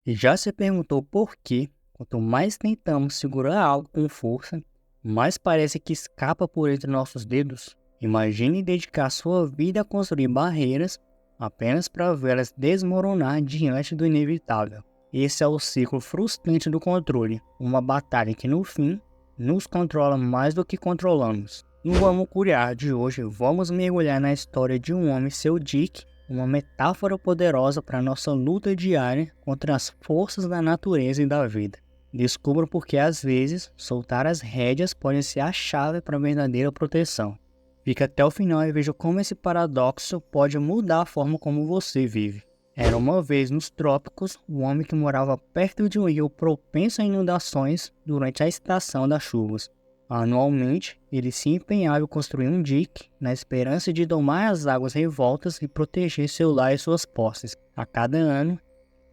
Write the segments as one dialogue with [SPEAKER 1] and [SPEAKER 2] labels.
[SPEAKER 1] E já se perguntou por que, quanto mais tentamos segurar algo com força, mais parece que escapa por entre nossos dedos? Imagine dedicar sua vida a construir barreiras apenas para vê-las desmoronar diante do inevitável. Esse é o ciclo frustrante do controle, uma batalha que no fim nos controla mais do que controlamos. No Vamos Curiar de hoje, vamos mergulhar na história de um homem, seu Dick, uma metáfora poderosa para nossa luta diária contra as forças da natureza e da vida. Descubra porque às vezes soltar as rédeas pode ser a chave para a verdadeira proteção. Fique até o final e veja como esse paradoxo pode mudar a forma como você vive. Era uma vez nos trópicos um homem que morava perto de um rio propenso a inundações durante a estação das chuvas. Anualmente, ele se empenhava em construir um dique na esperança de domar as águas revoltas e proteger seu lar e suas posses. A cada ano,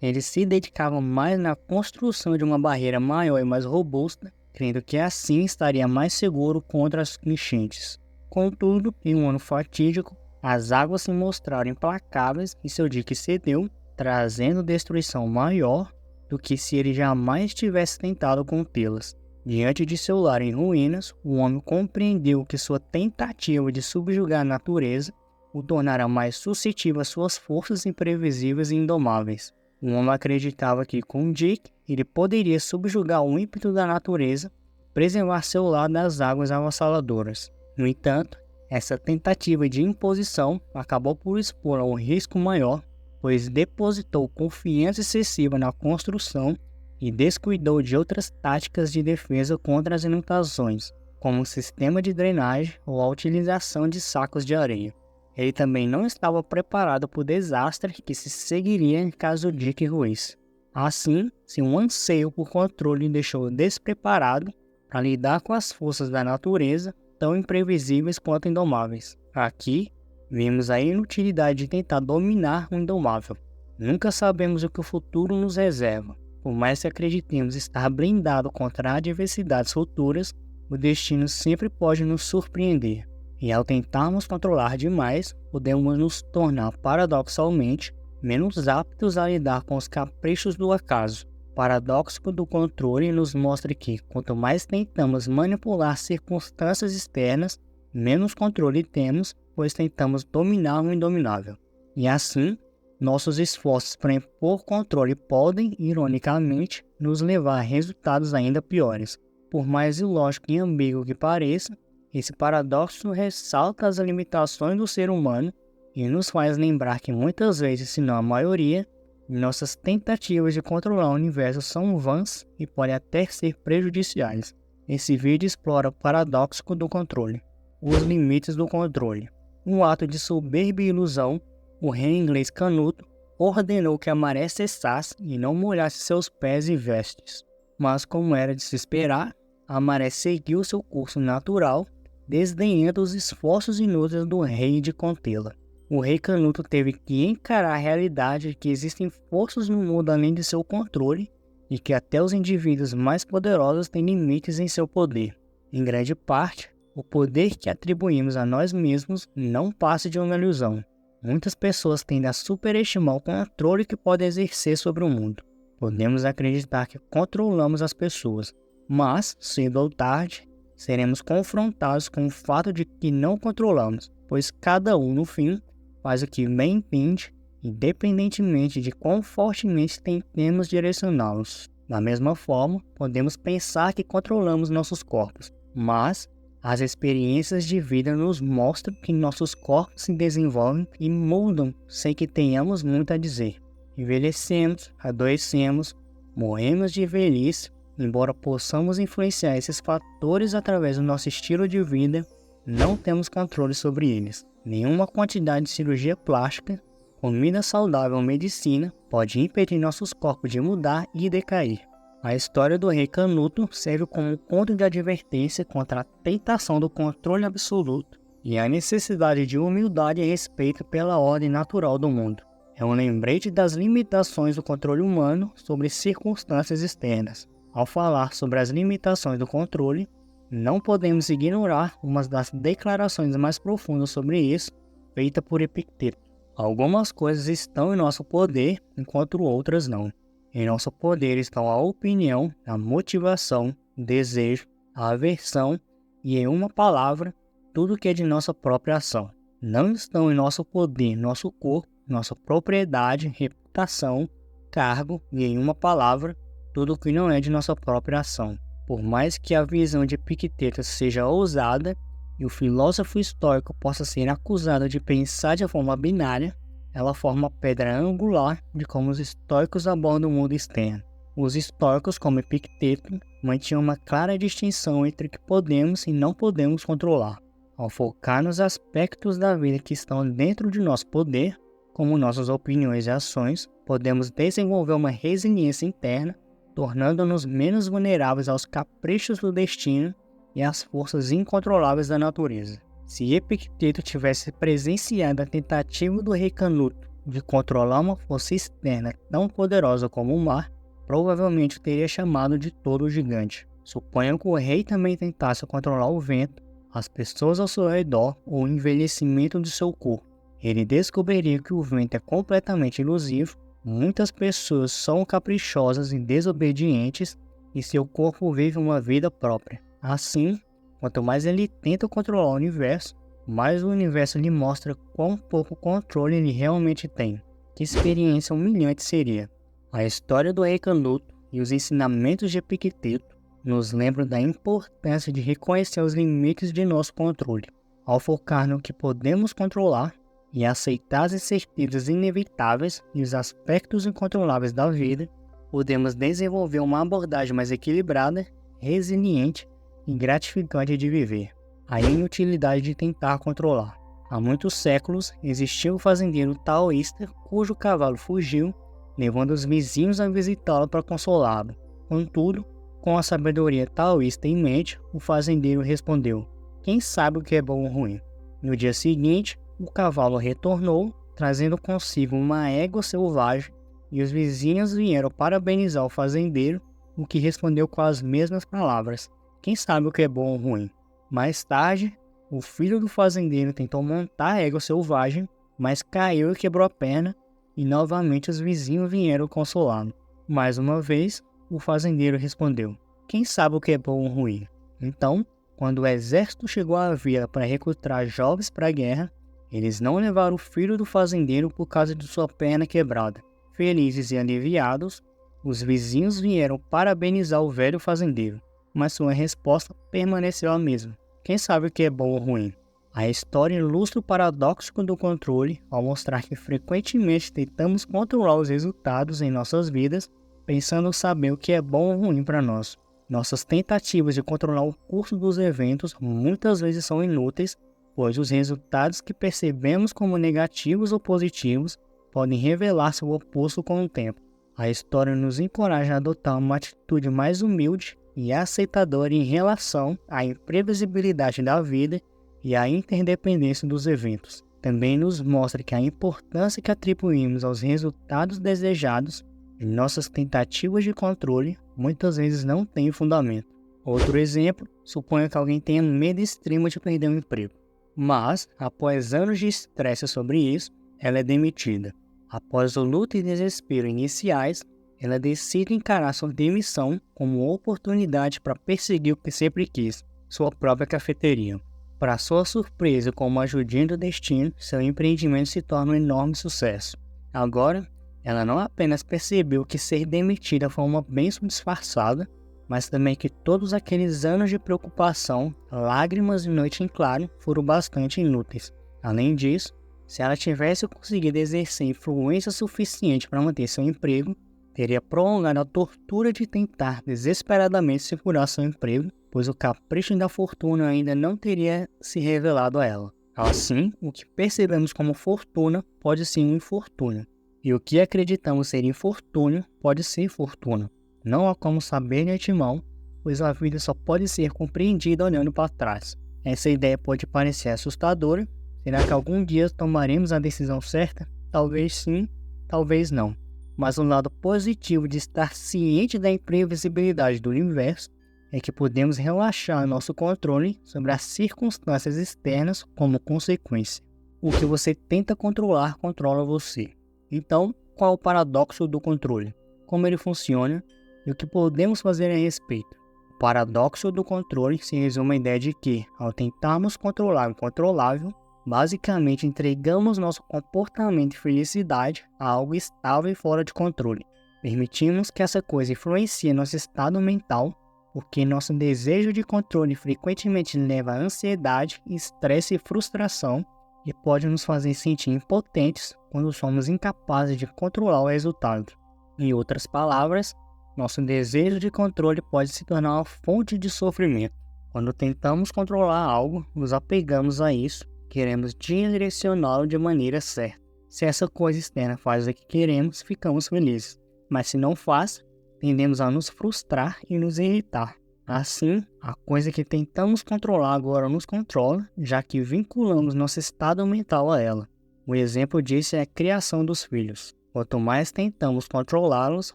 [SPEAKER 1] ele se dedicava mais na construção de uma barreira maior e mais robusta, crendo que assim estaria mais seguro contra as enchentes. Contudo, em um ano fatídico, as águas se mostraram implacáveis e seu dique cedeu, trazendo destruição maior do que se ele jamais tivesse tentado contê-las. Diante de seu lar em ruínas, o homem compreendeu que sua tentativa de subjugar a natureza o tornara mais suscetível às suas forças imprevisíveis e indomáveis. O homem acreditava que, com Dick, ele poderia subjugar o ímpeto da natureza e preservar seu lar das águas avassaladoras. No entanto, essa tentativa de imposição acabou por expor a um risco maior, pois depositou confiança excessiva na construção e descuidou de outras táticas de defesa contra as inundações, como um sistema de drenagem ou a utilização de sacos de areia. Ele também não estava preparado para o desastre que se seguiria em caso Dick ruísse. Assim, seu anseio por controle o deixou despreparado para lidar com as forças da natureza, tão imprevisíveis quanto indomáveis. Aqui, vemos a inutilidade de tentar dominar o indomável. Nunca sabemos o que o futuro nos reserva. Por mais que acreditemos estar blindado contra adversidades futuras, o destino sempre pode nos surpreender. E ao tentarmos controlar demais, podemos nos tornar paradoxalmente menos aptos a lidar com os caprichos do acaso. O paradoxo do controle nos mostra que, quanto mais tentamos manipular circunstâncias externas, menos controle temos, pois tentamos dominar o indominável. E assim, nossos esforços para impor controle podem, ironicamente, nos levar a resultados ainda piores. Por mais ilógico e ambíguo que pareça, esse paradoxo ressalta as limitações do ser humano e nos faz lembrar que muitas vezes, se não a maioria, nossas tentativas de controlar o universo são vãs e podem até ser prejudiciais. Esse vídeo explora o paradoxo do controle, os limites do controle. Um ato de soberba e ilusão, o rei inglês Canuto ordenou que a maré cessasse e não molhasse seus pés e vestes. Mas, como era de se esperar, a maré seguiu seu curso natural, desdenhando os esforços inúteis do rei de contê-la. O rei Canuto teve que encarar a realidade de que existem forças no mundo além de seu controle e que até os indivíduos mais poderosos têm limites em seu poder. Em grande parte, o poder que atribuímos a nós mesmos não passa de uma ilusão. Muitas pessoas tendem a superestimar o controle que podem exercer sobre o mundo. Podemos acreditar que controlamos as pessoas, mas, cedo ou tarde, seremos confrontados com o fato de que não controlamos, pois cada um, no fim, faz o que bem entende, independentemente de quão fortemente tentemos direcioná-los. Da mesma forma, podemos pensar que controlamos nossos corpos, mas as experiências de vida nos mostram que nossos corpos se desenvolvem e mudam sem que tenhamos muito a dizer. Envelhecemos, adoecemos, morremos de velhice. Embora possamos influenciar esses fatores através do nosso estilo de vida, não temos controle sobre eles. Nenhuma quantidade de cirurgia plástica, comida saudável ou medicina pode impedir nossos corpos de mudar e decair. A história do rei Canuto serve como um ponto de advertência contra a tentação do controle absoluto e a necessidade de humildade e respeito pela ordem natural do mundo. É um lembrete das limitações do controle humano sobre circunstâncias externas. Ao falar sobre as limitações do controle, não podemos ignorar uma das declarações mais profundas sobre isso, feita por Epicteto. Algumas coisas estão em nosso poder, enquanto outras não. Em nosso poder estão a opinião, a motivação, o desejo, a aversão e, em uma palavra, tudo que é de nossa própria ação. Não estão em nosso poder, nosso corpo, nossa propriedade, reputação, cargo e, em uma palavra, tudo que não é de nossa própria ação. Por mais que a visão de Epicteto seja ousada e o filósofo estoico possa ser acusado de pensar de forma binária, ela forma a pedra angular de como os estoicos abordam o mundo externo. Os estoicos, como Epicteto, mantinham uma clara distinção entre o que podemos e não podemos controlar. Ao focar nos aspectos da vida que estão dentro de nosso poder, como nossas opiniões e ações, podemos desenvolver uma resiliência interna, tornando-nos menos vulneráveis aos caprichos do destino e às forças incontroláveis da natureza. Se Epicteto tivesse presenciado a tentativa do rei Canuto de controlar uma força externa tão poderosa como o mar, provavelmente o teria chamado de touro gigante. Suponha que o rei também tentasse controlar o vento, as pessoas ao seu redor ou o envelhecimento de seu corpo. Ele descobriria que o vento é completamente ilusivo, muitas pessoas são caprichosas e desobedientes e seu corpo vive uma vida própria. Assim, quanto mais ele tenta controlar o universo, mais o universo lhe mostra quão pouco controle ele realmente tem. Que experiência humilhante seria! A história do rei Canuto e os ensinamentos de Epicteto nos lembram da importância de reconhecer os limites de nosso controle. Ao focar no que podemos controlar e aceitar as incertezas inevitáveis e os aspectos incontroláveis da vida, podemos desenvolver uma abordagem mais equilibrada, resiliente e gratificante de viver. A inutilidade de tentar controlar. Há muitos séculos existiu um fazendeiro taoísta cujo cavalo fugiu, levando os vizinhos a visitá-lo para consolá-lo. Contudo, com a sabedoria taoísta em mente, o fazendeiro respondeu: "Quem sabe o que é bom ou ruim?" No dia seguinte, o cavalo retornou, trazendo consigo uma égua selvagem, e os vizinhos vieram parabenizar o fazendeiro, o que respondeu com as mesmas palavras: "Quem sabe o que é bom ou ruim?" Mais tarde, o filho do fazendeiro tentou montar a égua selvagem, mas caiu e quebrou a perna, e novamente os vizinhos vieram consolá-lo. Mais uma vez, o fazendeiro respondeu: "Quem sabe o que é bom ou ruim?" Então, quando o exército chegou à vila para recrutar jovens para a guerra, eles não levaram o filho do fazendeiro por causa de sua perna quebrada. Felizes e aliviados, os vizinhos vieram parabenizar o velho fazendeiro, mas sua resposta permaneceu a mesma: "Quem sabe o que é bom ou ruim?" A história ilustra o paradoxo do controle ao mostrar que frequentemente tentamos controlar os resultados em nossas vidas, pensando saber o que é bom ou ruim para nós. Nossas tentativas de controlar o curso dos eventos muitas vezes são inúteis, pois os resultados que percebemos como negativos ou positivos podem revelar seu oposto com o tempo. A história nos encoraja a adotar uma atitude mais humilde e aceitadora em relação à imprevisibilidade da vida e à interdependência dos eventos. Também nos mostra que a importância que atribuímos aos resultados desejados em nossas tentativas de controle muitas vezes não tem fundamento. Outro exemplo, suponha que alguém tenha medo extremo de perder um emprego, mas, após anos de estresse sobre isso, ela é demitida. Após o luto e desespero iniciais, ela decide encarar sua demissão como oportunidade para perseguir o que sempre quis, sua própria cafeteria. Para sua surpresa, com uma ajudinha do destino, seu empreendimento se torna um enorme sucesso. Agora, ela não apenas percebeu que ser demitida foi uma bênção disfarçada, mas também que todos aqueles anos de preocupação, lágrimas e noite em claro foram bastante inúteis. Além disso, se ela tivesse conseguido exercer influência suficiente para manter seu emprego, teria prolongado a tortura de tentar desesperadamente segurar seu emprego, pois o capricho da fortuna ainda não teria se revelado a ela. Assim, o que percebemos como fortuna pode ser um infortúnio, e o que acreditamos ser infortúnio pode ser fortuna. Não há como saber de antemão, pois a vida só pode ser compreendida olhando para trás. Essa ideia pode parecer assustadora. Será que algum dia tomaremos a decisão certa? Talvez sim, talvez não. Mas o lado positivo de estar ciente da imprevisibilidade do universo é que podemos relaxar nosso controle sobre as circunstâncias externas como consequência. O que você tenta controlar, controla você. Então, qual é o paradoxo do controle? como ele funciona e o que podemos fazer a respeito. O paradoxo do controle se resume à ideia de que, ao tentarmos controlar o incontrolável, basicamente entregamos nosso comportamento e felicidade a algo estável e fora de controle. Permitimos que essa coisa influencie nosso estado mental, porque nosso desejo de controle frequentemente leva a ansiedade, estresse e frustração, e pode nos fazer sentir impotentes quando somos incapazes de controlar o resultado. Em outras palavras, nosso desejo de controle pode se tornar uma fonte de sofrimento. Quando tentamos controlar algo, nos apegamos a isso, queremos direcioná-lo de maneira certa. Se essa coisa externa faz o que queremos, ficamos felizes. Mas se não faz, tendemos a nos frustrar e nos irritar. Assim, a coisa que tentamos controlar agora nos controla, já que vinculamos nosso estado mental a ela. O exemplo disso é a criação dos filhos. Quanto mais tentamos controlá-los,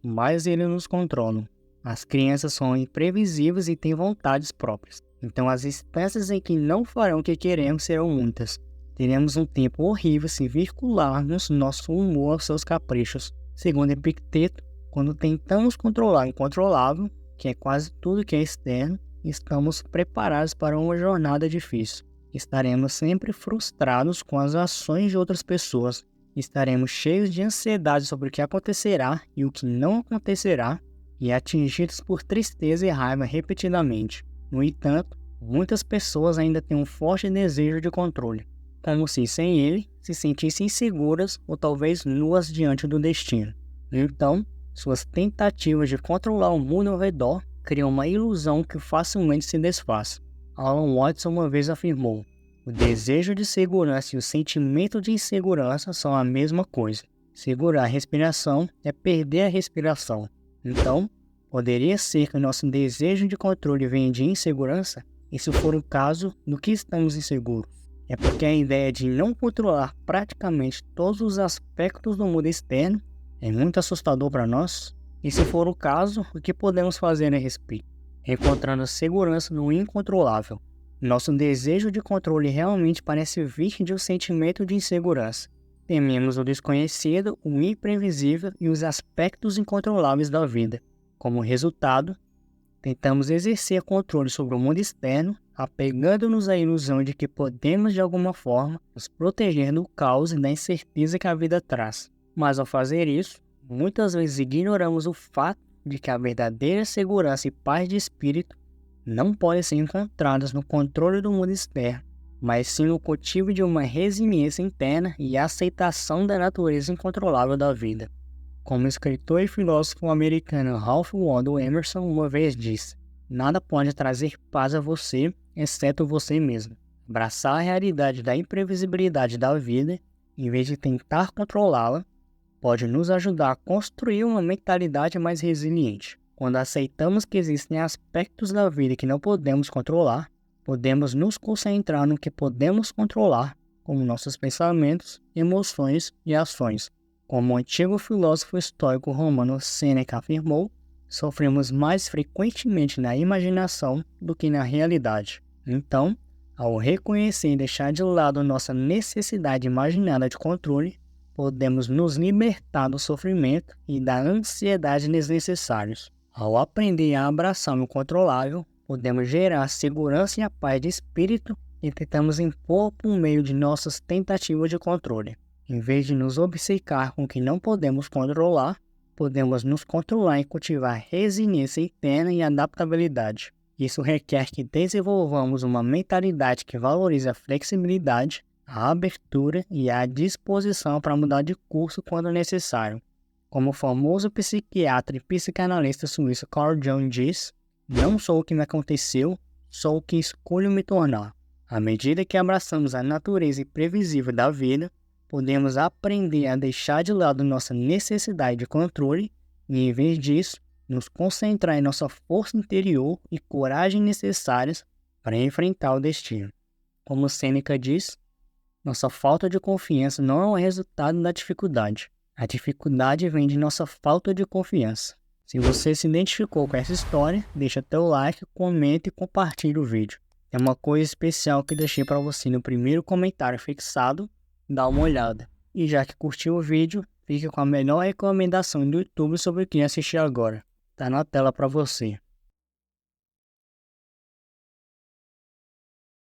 [SPEAKER 1] mais eles nos controlam. As crianças são imprevisíveis e têm vontades próprias. Então as instâncias em que não farão o que queremos serão muitas. Teremos um tempo horrível se vincularmos nosso humor aos seus caprichos. Segundo Epicteto, quando tentamos controlar o incontrolável, que é quase tudo que é externo, estamos preparados para uma jornada difícil. Estaremos sempre frustrados com as ações de outras pessoas. Estaremos cheios de ansiedade sobre o que acontecerá e o que não acontecerá, e atingidos por tristeza e raiva repetidamente. No entanto, muitas pessoas ainda têm um forte desejo de controle, como se sem ele se sentissem inseguras ou talvez nuas diante do destino. Então, suas tentativas de controlar o mundo ao redor criam uma ilusão que facilmente se desfaz. Alan Watts uma vez afirmou: o desejo de segurança e o sentimento de insegurança são a mesma coisa. Segurar a respiração é perder a respiração. Então, poderia ser que o nosso desejo de controle venha de insegurança? E se for o caso, do que estamos inseguros? É porque a ideia de não controlar praticamente todos os aspectos do mundo externo é muito assustador para nós? E se for o caso, o que podemos fazer a respeito? Encontrando segurança no incontrolável. Nosso desejo de controle realmente parece vir de um sentimento de insegurança. Tememos o desconhecido, o imprevisível e os aspectos incontroláveis da vida. Como resultado, tentamos exercer controle sobre o mundo externo, apegando-nos à ilusão de que podemos de alguma forma nos proteger do caos e da incerteza que a vida traz. Mas ao fazer isso, muitas vezes ignoramos o fato de que a verdadeira segurança e paz de espírito não podem ser encontradas no controle do mundo externo, mas sim no cultivo de uma resiliência interna e aceitação da natureza incontrolável da vida. Como o escritor e filósofo americano Ralph Waldo Emerson uma vez disse: nada pode trazer paz a você, exceto você mesmo. Abraçar a realidade da imprevisibilidade da vida, em vez de tentar controlá-la, pode nos ajudar a construir uma mentalidade mais resiliente. Quando aceitamos que existem aspectos da vida que não podemos controlar, podemos nos concentrar no que podemos controlar, como nossos pensamentos, emoções e ações. Como o antigo filósofo estoico romano Sêneca afirmou, sofremos mais frequentemente na imaginação do que na realidade. Então, ao reconhecer e deixar de lado nossa necessidade imaginada de controle, podemos nos libertar do sofrimento e da ansiedade desnecessários. Ao aprender a abraçar o incontrolável, podemos gerar a segurança e a paz de espírito que tentamos impor por meio de nossas tentativas de controle. Em vez de nos obcecar com o que não podemos controlar, podemos nos controlar e cultivar resiliência interna e adaptabilidade. Isso requer que desenvolvamos uma mentalidade que valorize a flexibilidade, a abertura e a disposição para mudar de curso quando necessário. Como o famoso psiquiatra e psicanalista suíço Carl Jung diz: não sou o que me aconteceu, sou o que escolho me tornar. À medida que abraçamos a natureza imprevisível da vida, podemos aprender a deixar de lado nossa necessidade de controle e, em vez disso, nos concentrar em nossa força interior e coragem necessárias para enfrentar o destino. Como Sêneca diz, nossa falta de confiança não é um resultado da dificuldade. A dificuldade vem de nossa falta de confiança. Se você se identificou com essa história, deixa teu like, comenta e compartilha o vídeo. Tem uma coisa especial que deixei para você no primeiro comentário fixado, dá uma olhada. E já que curtiu o vídeo, fique fica com a melhor recomendação do YouTube sobre o que assistir agora. Tá na tela para você.